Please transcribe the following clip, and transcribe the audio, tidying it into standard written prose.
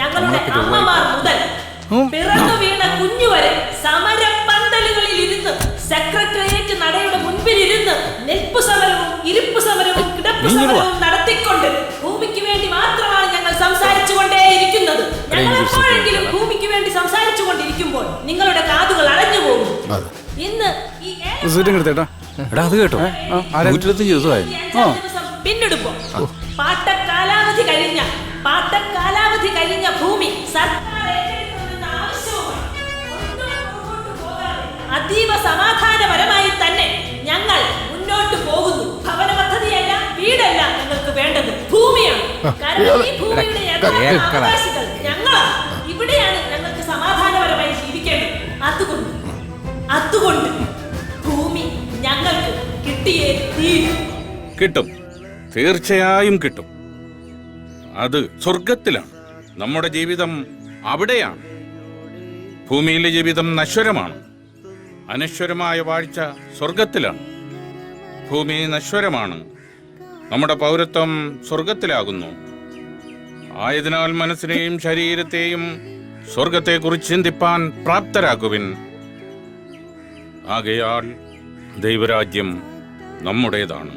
ഞങ്ങളുടെ അമ്മമാർ മുതൽ പിറന്നു വീണ കുഞ്ഞുവരെ സമരപ്പന്തലുകളിൽ ഇരുന്ന് സെക്രട്ടേറിയറ്റ് നടയുടെ മുൻപിൽ ഇരുന്ന് നിൽപ്പു സമരവും ഇരിപ്പു സമരവും കിടപ്പു സമരവും നടത്തിക്കൊണ്ട് ഭൂമിക്ക് വേണ്ടി മാത്രമാണ് ഞങ്ങൾ സംസാരിച്ചു കൊണ്ടേയിരിക്കുന്നത്. ഞങ്ങൾ എപ്പോഴെങ്കിലും ഭൂമിക്ക് വേണ്ടി സംസാരിച്ചു കൊണ്ടിരിക്കുമ്പോൾ നിങ്ങളുടെ കാതുകൾ അടഞ്ഞു പോകും. ഇന്ന് ഈ പിന്നിടുമ്പോ പാട്ടക്കാലാവധി കഴിഞ്ഞ ഭൂമി സർക്കാർ ഏറ്റെടുക്കണമെന്ന ആവശ്യവുമാണ്. അതീവ സമാധാനപരമായി തന്നെ ഞങ്ങൾ മുന്നോട്ട് പോകുന്നു. ഭവന പദ്ധതിയല്ല, വീടല്ല ഞങ്ങൾക്ക് വേണ്ടത്, ഭൂമിയാണ്. കാരണം ഈ ഭൂമിയുടെ അവകാശികൾ ഞങ്ങളാണ്. ഇവിടെയാണ് ഞങ്ങൾക്ക് സമാധാനപരമായി ജീവിക്കേണ്ടത്. അതുകൊണ്ട് ഭൂമി ഞങ്ങൾക്ക് കിട്ടിയേ തീരും. കിട്ടും, തീർച്ചയായും കിട്ടും. അത് സ്വർഗത്തിലാണ്. നമ്മുടെ ജീവിതം അവിടെയാണ്. ഭൂമിയിലെ ജീവിതം നശ്വരമാണ്. അനശ്വരമായ വാഴ്ച സ്വർഗത്തിലാണ്. ഭൂമി നശ്വരമാണ്. നമ്മുടെ പൗരത്വം സ്വർഗത്തിലാകുന്നു. ആയതിനാൽ മനസ്സിനെയും ശരീരത്തെയും സ്വർഗത്തെക്കുറിച്ച് ചിന്തിപ്പാൻ പ്രാപ്തരാക്കുവിൻ. ആകയാൽ ദൈവരാജ്യം നമ്മുടേതാണ്.